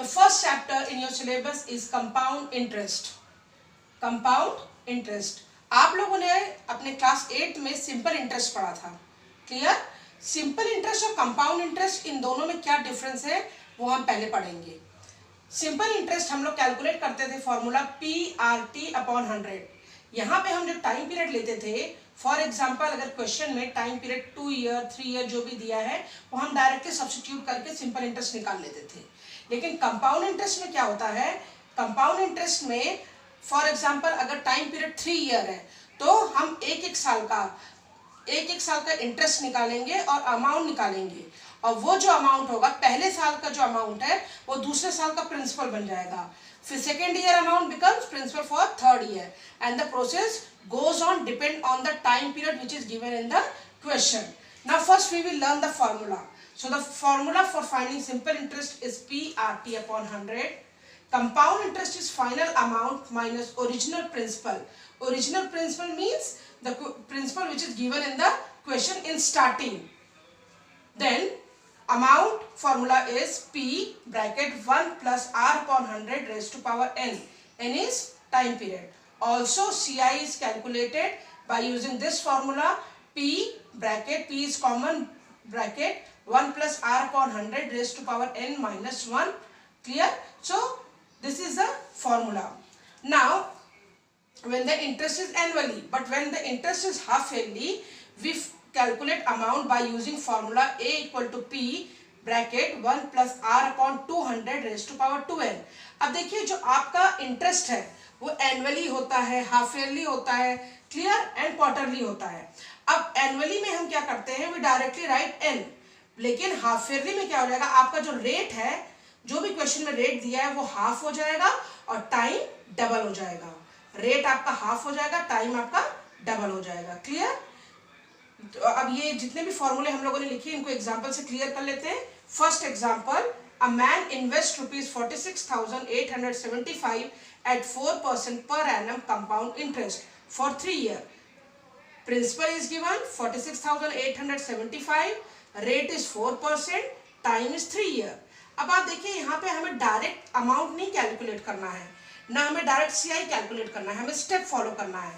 The first chapter in your syllabus is compound interest. Compound interest आप लोगों ने अपने क्लास 8 में सिंपल इंटरेस्ट पढ़ा था. क्लियर? सिंपल इंटरेस्ट और कंपाउंड इंटरेस्ट इन दोनों में क्या डिफरेंस है वो हम पहले पढ़ेंगे. सिंपल इंटरेस्ट हम लोग कैलकुलेट करते थे फॉर्मूला PRT/100. यहाँ पे हम जो टाइम पीरियड लेते थे, फॉर एग्जाम्पल अगर क्वेश्चन में टाइम पीरियड 2 ईयर 3 ईयर जो भी दिया है वो हम डायरेक्टली सब्स्टिट्यूट करके सिंपल इंटरेस्ट निकाल लेते थे. लेकिन कंपाउंड इंटरेस्ट में क्या होता है, कंपाउंड इंटरेस्ट में फॉर एग्जाम्पल अगर टाइम पीरियड 3 ईयर है तो हम एक एक साल का इंटरेस्ट निकालेंगे और अमाउंट निकालेंगे, और वो जो अमाउंट होगा पहले साल का जो अमाउंट है वो दूसरे साल का प्रिंसिपल बन जाएगा. फिर second year amount becomes principal for third year and the process goes on depend on the time period which is given in the question. Now first we will learn the formula. So the formula for finding simple interest is PRT/100. Compound interest is final amount minus original principal. Original principal means the principal which is given in the question in starting. Then amount formula is P bracket 1 plus R/100 raised to power n. N is time period. Also CI is calculated by using this formula. P bracket, P is common bracket 1 plus R/100 raised to power n minus 1. Clear? So this is the formula. Now when the interest is annually, but when the interest is half yearly, we calculate amount by using formula A equal to P bracket 1 plus R/200 raised to power 2n. अब देखिए जो आपका interest है वो annually होता है, half yearly होता है, क्लियर, एंड क्वार्टरली होता है. अब एनुअली में हम क्या करते हैं, वी डायरेक्टली राइट एन. लेकिन हाफ ईयरली में क्या हो जाएगा, आपका जो रेट है, जो भी क्वेश्चन में रेट दिया है वो हाफ हो जाएगा और टाइम डबल हो जाएगा. रेट आपका हाफ हो जाएगा, टाइम आपका डबल हो जाएगा. क्लियर? तो अब ये जितने भी फॉर्मूले हम लोगों ने लिखे इनको एग्जाम्पल से क्लियर कर लेते हैं. First example, a man invests ₹46,875 at 4% per annum compound interest for 3 years. Principal is given 46,875, rate is 4%, time is 3 years. अब आप देखिए यहाँ पे हमें डायरेक्ट अमाउंट नहीं कैलकुलेट करना है, ना हमें डायरेक्ट CI कैलकुलेट करना है, हमें स्टेप फॉलो करना है.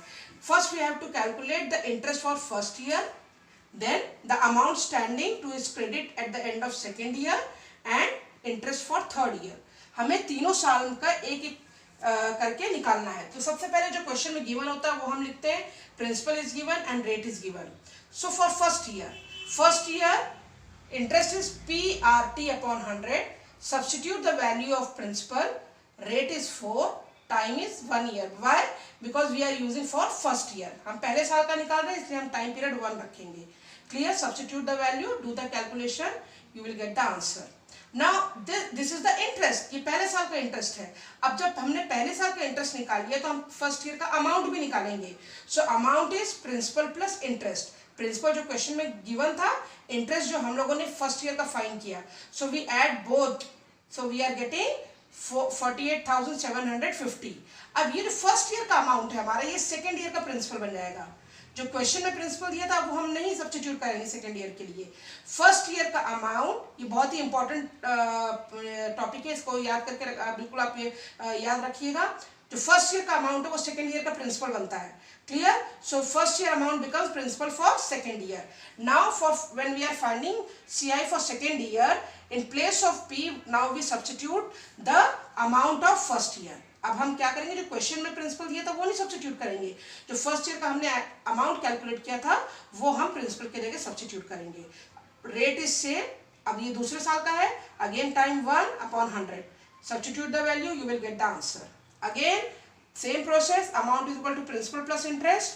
First we have to calculate the interest for first year, then the amount standing to his credit at the end of second year and interest for third year. हमें तीनों साल का एक एक करके निकालना है. तो सबसे पहले जो क्वेश्चन में गिवन होता है वो हम लिखते हैं principal is given and rate is given. So for first year interest is PRT/100. Substitute the value of principal. Rate is 4, time is 1 year. Why? Because we are using for first year. हम पहले साल का निकाल रहे हैं इसलिए हम time period 1 रखेंगे. Clear? Substitute the value, do the calculation, you will get the answer. Now this is the interest. ये पहले साल का इंटरेस्ट है. अब जब हमने पहले साल का इंटरेस्ट निकाल लिया तो हम फर्स्ट ईयर का अमाउंट भी निकालेंगे. So amount is principal plus interest. Principal जो क्वेश्चन में गिवन था, इंटरेस्ट जो हम लोगों ने फर्स्ट ईयर का फाइंड किया. So we add both, so we are getting 48,750. अब ये जो फर्स्ट ईयर का अमाउंट है हमारा, ये सेकेंड ईयर का प्रिंसिपल बन जाएगा. जो क्वेश्चन में प्रिंसिपल दिया था वो हम नहीं सब्स्टिट्यूट करेंगे सेकेंड ईयर के लिए. फर्स्ट ईयर का अमाउंट, ये बहुत ही इंपॉर्टेंट टॉपिक है, इसको याद करके बिल्कुल आप ये याद रखिएगा. जो फर्स्ट ईयर का अमाउंट है वो सेकेंड ईयर का प्रिंसिपल बनता है. Clear? So first year amount becomes principal for second year. Now for when we are finding CI for second year, in place of P now we substitute the amount of first year. अब हम क्या करेंगे, जो question में principal दिया था वो नहीं सब्स्टिट्यूट करेंगे, जो फर्स्ट ईयर का हमने अमाउंट कैलकुलेट किया था वो हम प्रिंसिपल के जगह सब्स्टिट्यूट करेंगे. Rate is same. अब ये दूसरे साल का है, again time 1/100. Substitute the value, you will get the answer. Again same process, amount is equal to principal plus interest.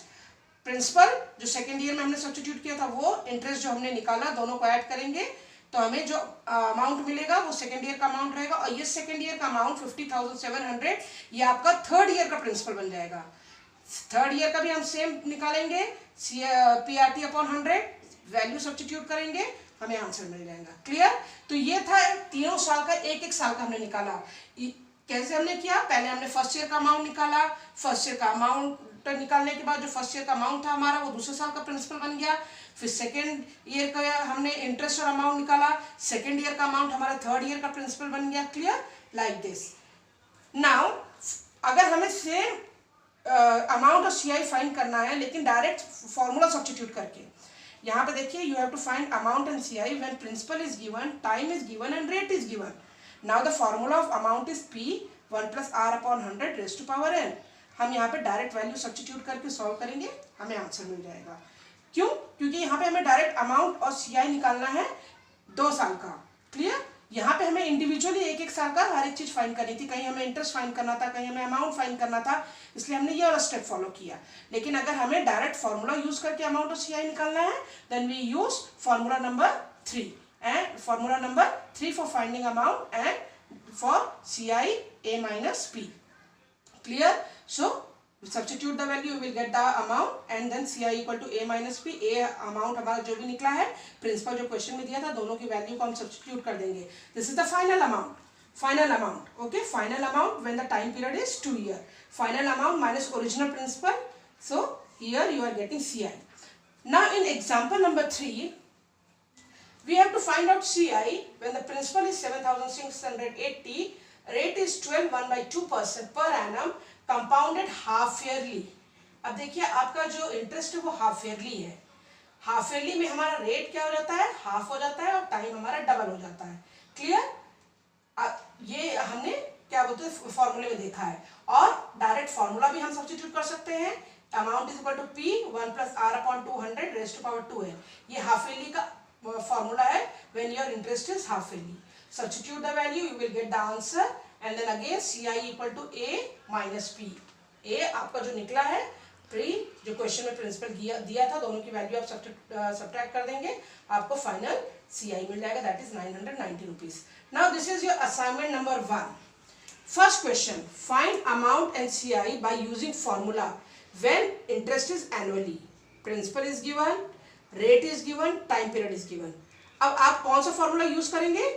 Principal जो सेकेंड ईयर में हमने सब्स्टिट्यूट किया था वो, इंटरेस्ट जो हमने निकाला, दोनों को ऐड करेंगे तो हमें जो अमाउंट मिलेगा वो सेकेंड ईयर का अमाउंट रहेगा. और ये सेकेंड ईयर का अमाउंट 50,700 ये आपका थर्ड ईयर का प्रिंसिपल बन जाएगा. थर्ड ईयर का भी हम सेम निकालेंगे, PRT/100, वैल्यू सब्स्टिट्यूट करेंगे, हमें आंसर मिल जाएगा. क्लियर? तो ये था तीनों साल का, एक एक साल का हमने निकाला. कैसे हमने किया, पहले हमने फर्स्ट ईयर का अमाउंट निकाला. फर्स्ट ईयर का अमाउंट निकालने के बाद जो फर्स्ट ईयर का अमाउंट था हमारा वो दूसरे साल का प्रिंसिपल बन गया. फिर सेकेंड ईयर का हमने इंटरेस्ट और अमाउंट निकाला. सेकेंड ईयर का अमाउंट हमारा थर्ड ईयर का प्रिंसिपल बन गया. क्लियर? Like this. नाउ अगर हमें same amount of CI find करना है लेकिन डायरेक्ट फॉर्मूला सब्स्टिट्यूट करके, यहाँ पे देखिए you have to find amount and CI when principal is given, time is given and rate is given. Now the formula of amount is P 1 + R/100 raised to power n. हम यहाँ पे direct value substitute करके solve करेंगे, हमें answer मिल जाएगा. क्यों? क्योंकि यहाँ पे हमें डायरेक्ट अमाउंट और CI निकालना है 2 साल का. क्लियर? यहाँ पे हमें इंडिविजुअली एक साल का हर एक चीज फाइंड करनी थी. कहीं हमें इंटरेस्ट फाइंड करना था, कहीं हमें अमाउंट फाइंड करना था, इसलिए हमने ये वाला स्टेप फॉलो किया. लेकिन अगर हमें डायरेक्ट फॉर्मूला यूज करके अमाउंट और CI निकालना है, then we use formula number 3 and formula number 3 for finding amount and for CI A - P. Clear? So substitute the value, you will get the amount and then CI = A - P. A amount हमारा जो भी निकला है, principal जो question में दिया था, दोनों की वैल्यू को हम सब्स्टिट्यूट कर देंगे. This is the final amount. Final amount, okay. Final amount when the time period is 2 years. Final amount minus original principal. So here you are getting CI. Now in example number 3, we have to find out CI when the principal is 7,680, rate is 12.1/2% per annum, compounded half yearly. अब देखिए आपका जो interest है वो half yearly है. Half yearly में हमारा rate क्या हो जाता है, हाफ हो जाता है और टाइम हमारा डबल हो जाता है. क्लियर? ये हमने क्या बोलते हैं फॉर्मूले में देखा है. और डायरेक्ट फॉर्मूला भी हम सब्स्टिट्यूट कर सकते हैं. Amount is equal to P 1 + R/200 raised to power 2n. ये हाफ ईयरली का फॉर्मूला है when your interest is half yearly. Substitute the value, you will get the answer. And then again CI = A - P. A आपका जो निकला है, जो question में principal दिया था, दोनों की वैल्यू आप सब्ट्रैक्ट कर देंगे, आपको फाइनल CI मिल जाएगा, that is 990 rupees. Now this is your assignment number 1. First question, find amount and CI by using formula when interest is annually, principal is given, rate is given, time period is given. अब आप कौन सा formula use करेंगे?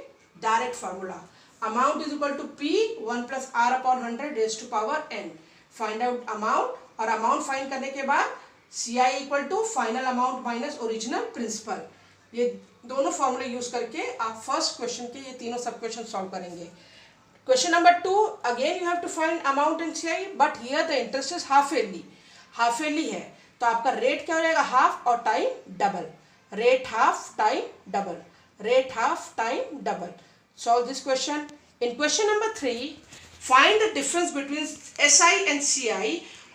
Direct formula. Amount is equal to P 1 + R/100 raised to power n. Find out amount, और amount find करने के बाद CI = final amount minus original principal. ये दोनों फॉर्मूले यूज करके आप फर्स्ट क्वेश्चन के ये तीनों सब क्वेश्चन सॉल्व करेंगे. Question number 2, again you have to find amount and CI, but here the interest is half yearly. Half yearly है तो आपका रेट क्या हो जाएगा, हाफ, और time double. Rate half, time double. Rate half, time double. Solve this question. In question number 3, find the difference between SI and CI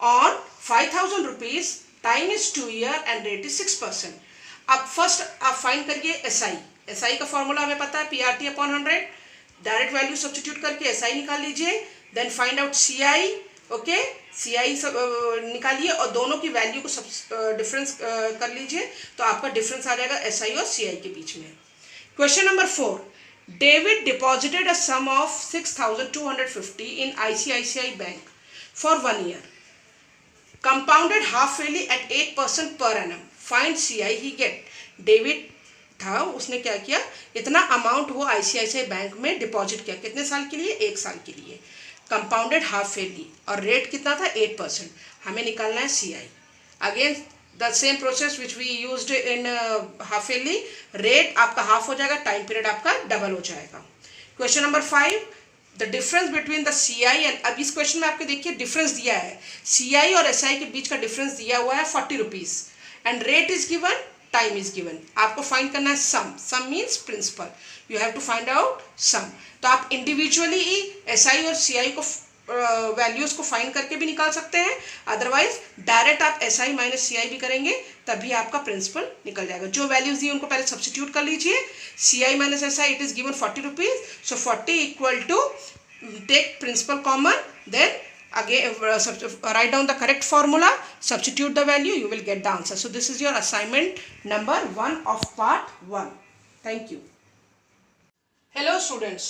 on 5,000 rupees. Time is 2 years and rate is 6%. अब first आप find करिए SI. SI का formula हमें पता है PRT/100. Direct value substitute करके SI निकाल लीजिए. Then find out CI. Okay, CI निकालिए और दोनों की वैल्यू को डिफरेंस कर लीजिए, तो आपका डिफरेंस आ जाएगा SI और CI के बीच में. Question number 4, David deposited a sum of 6,250 in ICICI Bank for 1 year. Compounded half yearly at 8% per annum. Find CI he get. David था, उसने क्या किया, इतना अमाउंट वो ICICI बैंक में डिपॉजिट किया. कितने साल के लिए? 1 साल के लिए. कंपाउंडेड हाफ ईयरली और रेट कितना था? 8%. हमें निकालना है CI. Again the same process which we used in half yearly. Rate आपका हाफ हो जाएगा, टाइम पीरियड आपका डबल हो जाएगा. Question number 5, the difference between the CI and, अब इस क्वेश्चन में आपको देखिए डिफरेंस दिया है, CI और SI के बीच का डिफरेंस दिया हुआ है 40 rupees and rate is given, time is given. आपको फाइंड करना है sum. Sum means principal. You have to find out sum. तो आप इंडिविजुअली ही SI और CI को वैल्यूज को फाइंड करके भी निकाल सकते हैं, अदरवाइज डायरेक्ट आप SI - CI भी करेंगे, तभी आपका प्रिंसिपल निकल जाएगा. जो वैल्यूज दी उनको पहले सब्स्टिट्यूट कर लीजिए. CI - SI it is given 40 rupees, so 40 equal to, take principal common, then again write down the correct formula, substitute the value, you will get the answer. So this is your assignment number 1 of part 1. Thank you. Hello students.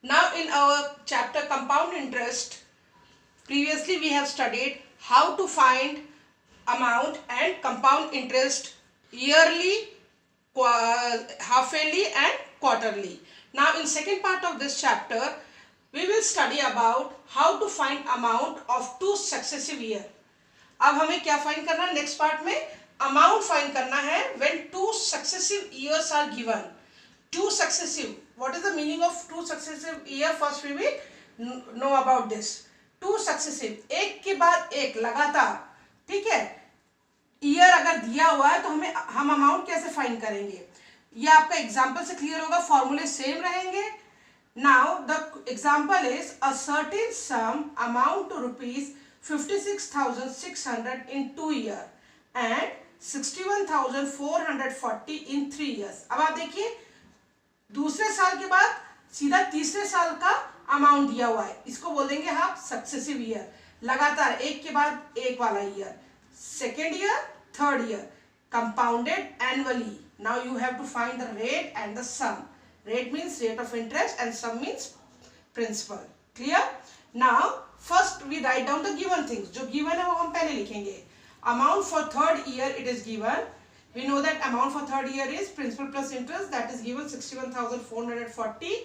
Now in our chapter compound interest, previously we have studied how to find amount and compound interest yearly, half yearly and quarterly. Now in second part of this chapter, we will study about how to find amount of 2 successive year. अब हमें क्या find करना है next part में? Amount find करना है when 2 successive years are given. 2 successive, what is the meaning of two successive year? First we will know about this. Two successive, एक के बाद एक लगातार, ठीक है, ईयर अगर दिया हुआ है तो हम अमाउंट कैसे फाइंड करेंगे, ये आपका एग्जाम्पल से क्लियर होगा, फॉर्मूले सेम रहेंगे. Now the example is a certain sum amount to ₹56,600 in 2 years and 61,440 in 3 years. अब आप देखिए दूसरे साल के बाद सीधा तीसरे साल का अमाउंट दिया हुआ है, इसको बोल देंगे आप सक्सेसिव ईयर, लगातार एक के बाद एक वाला year. Second year, third year, compounded annually. Now you have to find the rate and the sum. Rate means rate of interest and sum means principal. Clear? Now first we write down the given things. जो given है वो हम पहले लिखेंगे. Amount for third year it is given. We know that amount for third year is principal plus interest, that is given 61,440.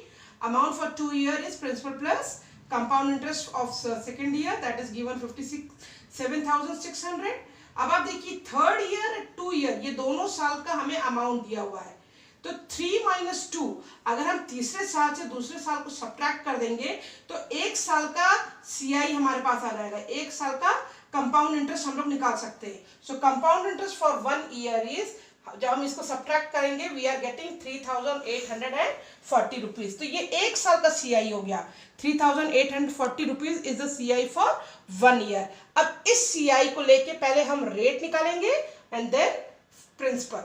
Amount for 2 year is principal plus compound interest of second year, that is given 57,600. अब आप देखिए third year 2 year ये दोनों साल का हमें amount दिया हुआ है, तो 3 - 2 अगर हम तीसरे साल से दूसरे साल को सब्ट्रैक्ट कर देंगे तो एक साल का CI हमारे पास आ जाएगा, एक साल का कंपाउंड इंटरेस्ट हम लोग निकाल सकते हैं. सो compound interest for 1 year is, जब हम इसको सब्ट्रैक्ट करेंगे वी आर गेटिंग 3,840 रुपीज. तो ये एक साल का CI हो गया. 3,840 rupees is the CI for 1 year. अब इस CI को लेके पहले हम रेट निकालेंगे and then principal.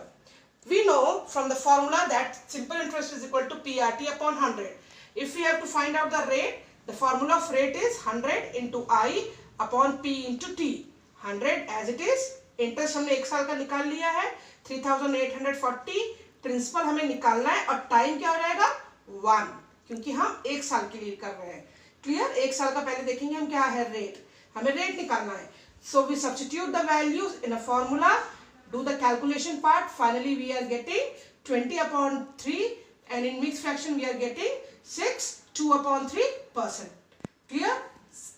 We know from the formula that simple interest is equal to PRT upon 100. If we have to find out the rate, the formula of rate is 100 into I upon P into T. 100 as it is. Interest हमने एक साल का निकाल लिया है 3,840. Principal हमें निकालना है और टाइम क्या हो जाएगा 1, क्योंकि हम एक साल के लिए कर रहे हैं. क्लियर? एक साल का पहले देखेंगे हम क्या है रेट, हमें रेट निकालना है. So we substitute the values in a formula, do the calculation part. Finally we are getting 20 upon 3 and in mixed fraction we are getting 6, 2 upon 3%. Clear?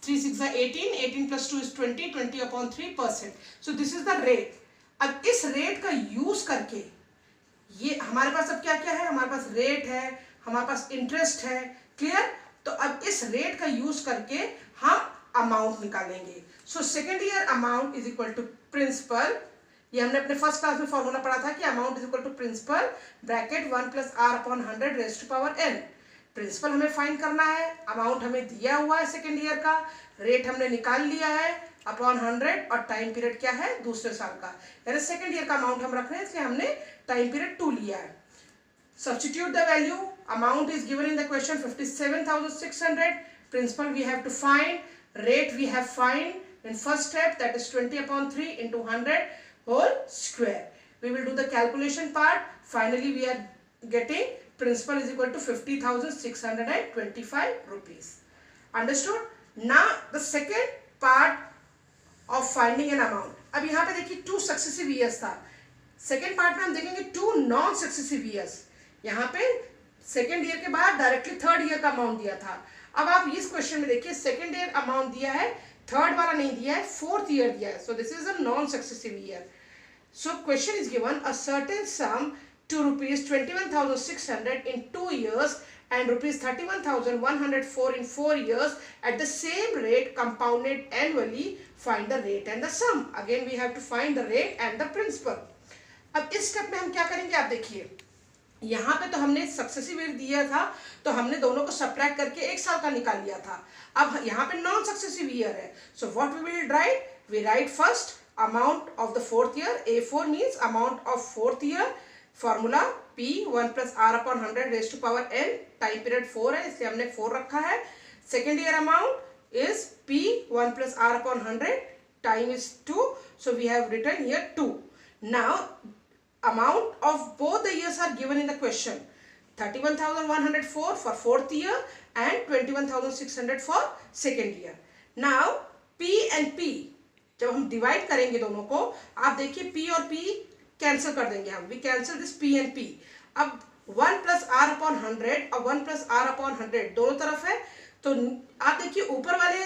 3 6 are 18, 18 plus 2 is 20, 20 upon 3%. So this is the rate. अब इस rate का use करके ये हमारे पास अब क्या क्या है, हमारे पास रेट है, हमारे पास इंटरेस्ट है. क्लियर? तो अब इस रेट का यूज करके हम अमाउंट निकालेंगे. So second year amount is equal to principal. ये हमने अपने फर्स्ट क्लास में फॉर्मूला पढ़ा था कि amount is equal to principal bracket 1 + R upon 100 raised to power n. Principal हमें फाइंड करना है, अमाउंट हमें दिया हुआ है सेकेंड ईयर का, रेट हमने निकाल लिया है अपॉन 100 और टाइम पीरियड क्या है दूसरे साल का, यानी सेकेंड ईयर का अमाउंट हम रख रहे हैं इसलिए हमने टाइम पीरियड 2 लिया है. Substitute the value. Amount is given in the question 57,600. Principal we have to find, rate we have find in first step, that is 20 upon 3 into 100 whole square. We will do the calculation part. Finally we are getting principal is equal to 50,625 rupees. Understood? Now the second part of finding an amount. अब यहाँ पे देखिए 2 successive years था. Second part में हम देखेंगे 2 non successive years. यहाँ पे सेकेंड ईयर के बाद डायरेक्टली थर्ड ईयर का अमाउंट दिया था. अब आप इस क्वेश्चन में देखिए सेकेंड ईयर अमाउंट दिया है, थर्ड वाला नहीं दिया है, फोर्थ ईयर दिया है. So this is a non successive year. So question is given a certain some to ₹21,600 in 2 years and ₹31,104 in 4 years at the same rate compounded annually. Find the rate and the sum. Again we have to find the rate and the principal. अब इस step में हम क्या करेंगे आप देखिए, यहाँ पे तो हमने सक्सेसिव ईयर दिया था तो हमने दोनों को सब्ट्रैक्ट करके एक साल का निकाल लिया था. अब यहाँ पे नॉन सक्सेसिव ईयर है. So what we will write, we write first amount of the fourth year. A4 means amount of fourth year. Formula P 1 + R upon 100 raised to power n. Time period 4 है इसलिए हमने 4 रखा है. Second year amount is P 1 + R upon 100. Time is 2, so we have written here 2. Now amount of both the years are given in the question. 31,104 for fourth year and 21,600 for second year. Now P and P जब हम divide करेंगे दोनों को, आप देखिए P और P cancel कर देंगे हम. We cancel this P and P. अब 1 + R upon 100 और 1 + R upon 100 दोनों तरफ है. तो आप देखिए ऊपर वाले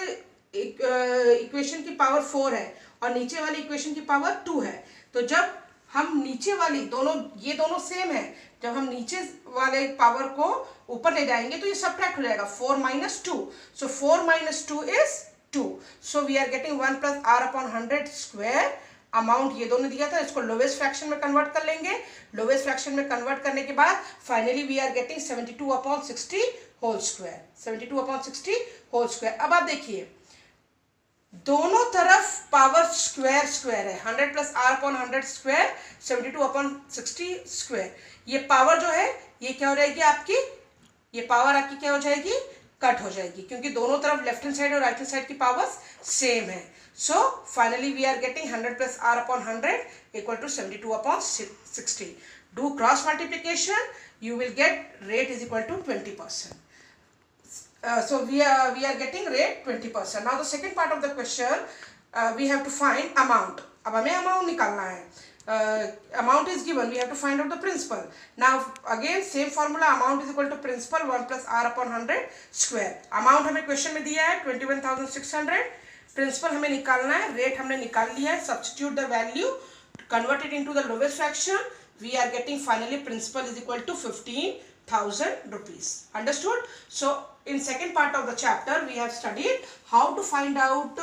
इक्वेशन की पावर 4 है और नीचे वाली इक्वेशन की पावर 2 है. तो जब हम नीचे वाली दोनों, ये दोनों सेम है, जब हम नीचे वाले पावर को ऊपर ले जाएंगे तो ये सब्ट्रैक्ट हो जाएगा, 4 - 2, so 4 - 2 is 2, so we are getting 1 + r/100 square. Amount ये दोनों दिया था, इसको लोवेस्ट फ्रैक्शन में कन्वर्ट कर लेंगे। लोवेस्ट फ्रैक्शन में कन्वर्ट करने के बाद finally we are getting 72/60 whole square, 72/60 whole square. अब आप देखिए दोनों तरफ पावर स्क्वायर स्क्वायर है, 100 + r/100 स्क्वायर 72/60 स्क्वायर। ये पावर जो है ये क्या हो जाएगी आपकी, ये पावर आपकी क्या हो जाएगी, कट हो जाएगी, क्योंकि दोनों तरफ लेफ्ट हैंड साइड और राइट हैंड साइड की पावर्स सेम है। So finally we are getting 100 + r/100 = 72/60. Do cross multiplication, you will get rate is equal to 20%. So we are getting rate 20%. Now the second part of the question, we have to find amount. अब हमें amount निकालना है. Amount is given, we have to find out the principal. Now again same formula, amount is equal to principal 1 + r/100 square. Amount हमें question में दिया है 21,600. Principal हमें निकालना है, rate हमने निकाल लिया है. Substitute the value, convert it into the lowest fraction. We are getting finally principal is equal to 15,000 rupees. Understood? So in second part of the chapter we have studied how to find out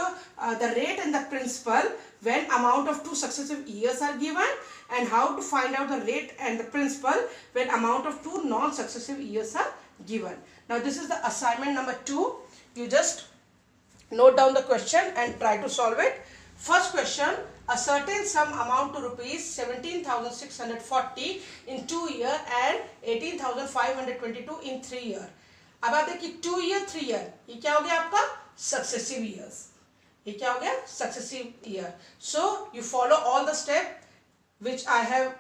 the rate and the principal when amount of 2 successive years are given, and how to find out the rate and the principal when amount of 2 non-successive years are given. Now this is the assignment number 2. You just note down the question and try to solve it. First question, a certain sum amount to rupees 17,640 in 2 year and 18,522 in 3 year. अब आप देखिए 2 year 3 year, ये क्या हो गया आपका successive years, ये क्या हो गया successive year. So you follow all the step which I have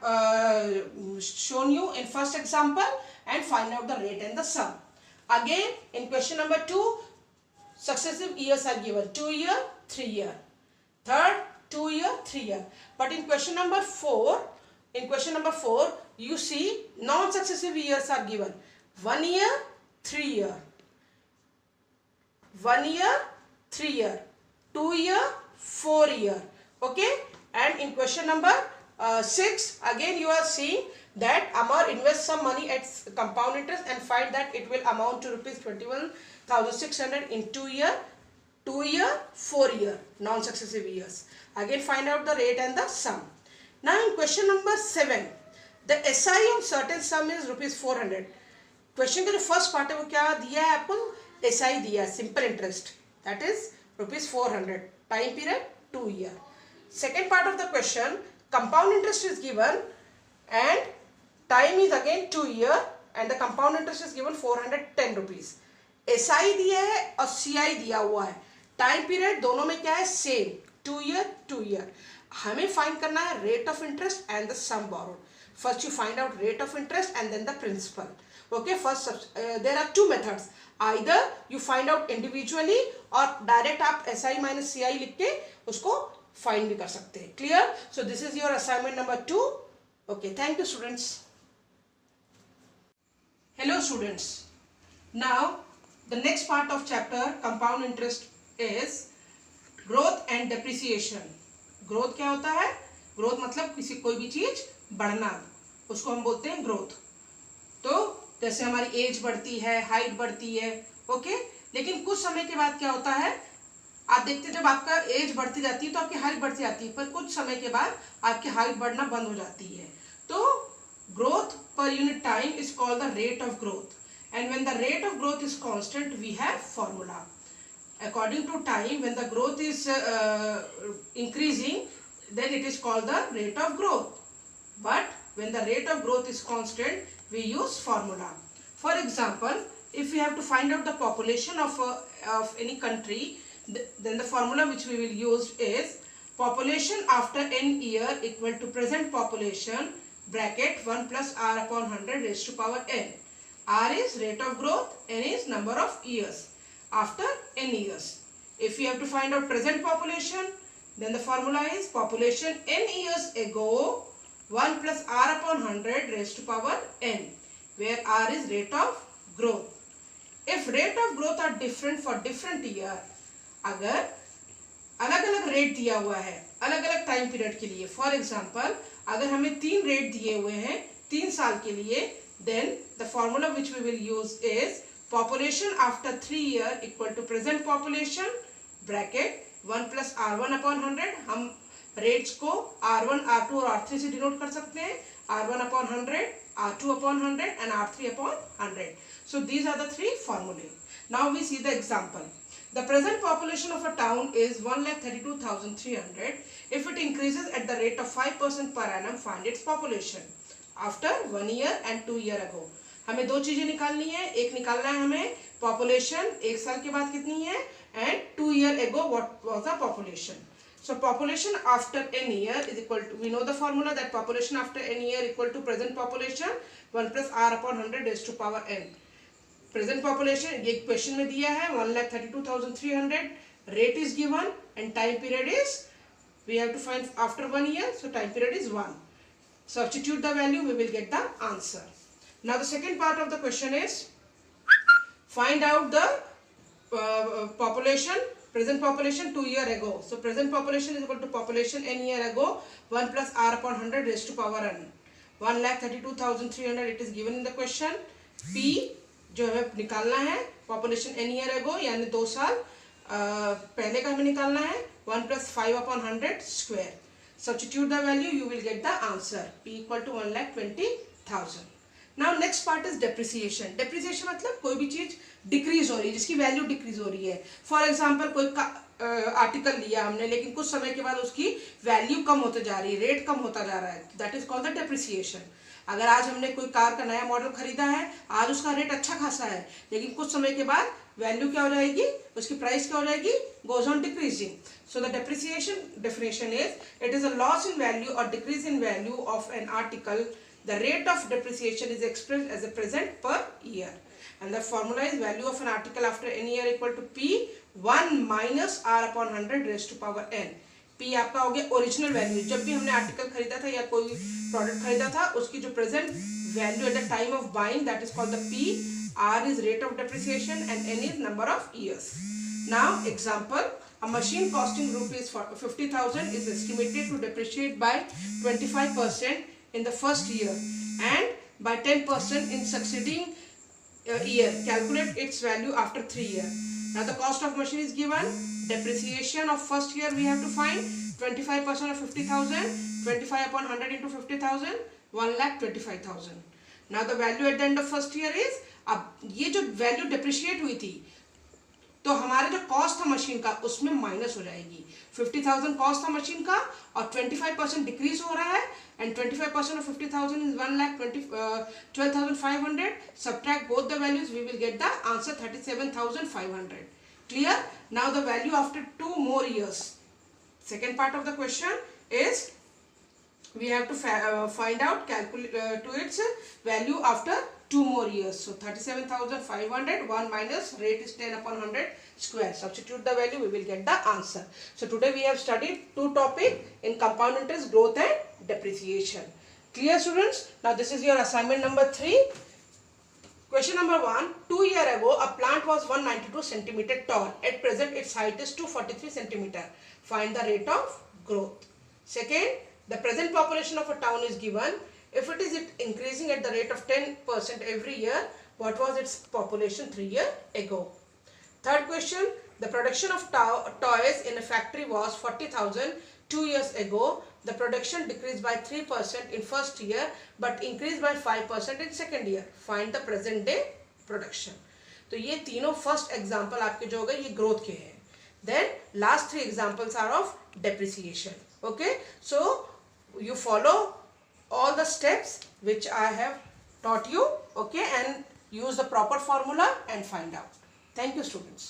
shown you in first example and find out the rate and the sum. Again in question number 2, successive years are given, 2 year 3 year, third 2 year 3 year. But in question number 4, you see non-successive years are given, 1 year 3 year, 1 year 3 year, 2 year 4 year. Okay, and in question number 6 again you are seeing that Amar invests some money at compound interest and find that it will amount to rupees 21,600 in 2 year, 2 year, 4 year, non-successive years. Again find out the rate and the sum. Now in question number 7, the SI of certain sum is rupees 400. Question का जो first part है वो क्या दिया है आपको, SI दिया है, simple interest, that is rupees 400, time period 2 year. Second part of the question, compound interest is given and time is again 2 year and the compound interest is given 410 rupees. SI दिया है और CI दिया हुआ है, time period दोनों में क्या है सेम, 2 ईयर 2 ईयर. हमें फाइंड करना है rate of interest and the sum borrowed. First you find out rate of interest and then the principal. Okay, first there are two methods. Either you find out individually or direct आप SI minus CI लिख के उसको find भी कर सकते हैं. Clear? So this is your assignment number 2. Okay, thank you students. Hello students. Now the next part of chapter compound interest is growth and depreciation. Growth क्या होता है? Growth मतलब किसी कोई भी चीज बढ़ना, उसको हम बोलते हैं ग्रोथ. तो जैसे हमारी एज बढ़ती है, हाइट बढ़ती है, ओके. लेकिन कुछ समय के बाद क्या होता है, आप देखते हैं जब आपका एज बढ़ती जाती है तो आपकी हाइट बढ़ती जाती है, पर कुछ समय के बाद आपकी हाइट बढ़ना बंद हो जाती है. तो ग्रोथ पर unit time is called the rate of growth, and when the rate of growth is constant we have formula. According to time when the growth is increasing then it is called the rate of growth. But when the rate of growth is constant, we use formula. For example, if we have to find out the population of any country, then the formula which we will use is population after n year equal to present population bracket 1 plus r/100 raised to power n. R is rate of growth, n is number of years after n years. If we have to find out present population, then the formula is population n years ago 1 plus r/100 raised to power n, where r is rate of growth. If rate of growth are different for different year, अगर अलग अलग rate दिया हुआ है अलग अलग time period के लिए, फॉर एग्जाम्पल अगर हमें 3 रेट दिए हुए हैं 3 साल के लिए, then the formula which we will use is population after 3 year equal to present population bracket 1 plus R1 upon 100. हम रेट्स को R1, R2 और R3 से डिनोट कर सकते हैं. R1 upon 100, R2 upon 100 and R3 upon 100. So these are the three formulae. Now we see the example. The present population of a town is 1,32,300. If it increases at the rate of 5% per annum, find its population after 1 year and 2 year ago. हमें दो चीजें निकालनी है. एक निकालना है हमें population एक साल के बाद कितनी है, and 2 year ago what was the population. So population after n year is equal to, we know the formula that population after n year equal to present population 1 plus r upon 100 raised to power n. Present population ये question में दिया है 1,32,300. Rate is given and time period is, we have to find after 1 year, so time period is 1. Substitute the value, we will get the answer. Now the second part of the question is find out the population, present population 2 year ago. So present population is equal to population n year ago 1 plus r upon 100 raised to power n. 1,32,300 it is given in the question. P जो हमें निकालना है population n year ago यानी 2 साल पहले का हमें निकालना है 1 plus 5 upon 100 square. Substitute the value, you will get the answer. P equal to 1,20,000. Now next part is depreciation. Depreciation मतलब कोई भी चीज डिक्रीज हो रही है, जिसकी वैल्यू डिक्रीज हो रही है. फॉर एग्जाम्पल कोई आर्टिकल लिया हमने, लेकिन कुछ समय के बाद उसकी वैल्यू कम होते जा रही है, रेट कम होता जा रहा है. That is called the depreciation. अगर आज हमने कोई कार का नया मॉडल खरीदा है, आज उसका रेट अच्छा खासा है, लेकिन कुछ समय के बाद वैल्यू क्या हो जाएगी, उसकी प्राइस क्या हो जाएगी, goes on decreasing. So the depreciation definition is it is a loss in value और decrease in value of an article. The rate of depreciation is expressed as a present per year, and the formula is value of an article after n year equal to P 1 minus r upon 100 raised to power n. P आपका हो गया original value, जब भी हमने article खरीदा था या कोई प्रोडक्ट खरीदा था उसकी जो present value at the time of buying, that is called the P. R is rate of depreciation and n is number of years. Now example, a machine costing rupees 50,000 is estimated to depreciate by 25% in the first year and by 10% in succeeding year. Calculate its value after 3 years. Now the cost of machine is given. Depreciation of first year we have to find 25% of 50,000. 25 upon 100 into 50,000, 1,25,000. Now the value at the end of first year is, अब ये जो value depreciate हुई थी तो हमारा जो cost था machine का उसमें माइनस हो जाएगी. 50,000 कॉस्ट था मशीन का और 25% डिक्रीज हो रहा है, and 25% of 50,000 is 1,12,500. Subtract both the values, we will get the answer 37,500. Clear? Now the value after 2 more years. Second part of the question is we have to find out, calculate to its value after 2 more years. So 37,500, 1 minus rate is 10 upon 100 square. Substitute the value, we will get the answer. So today we have studied 2 topics in compound interest, growth and depreciation. Clear students? Now this is your assignment number 3. Question number 1. 2 years ago a plant was 192 centimeter tall. At present its height is 243 centimeter. Find the rate of growth. Second, the present population of a town is given. If it is increasing at the rate of 10% every year, what was its population 3 years ago? Third question, the production of toys in a factory was 40,000 2 years ago. The production decreased by 3% in first year but increased by 5% in second year. Find the present day production. तो ये तीनों first example आपके जो हो गए ये growth के हैं. Then last 3 examples are of depreciation. Okay, so you follow all the steps which I have taught you, okay, and use the proper formula and find out. Thank you students.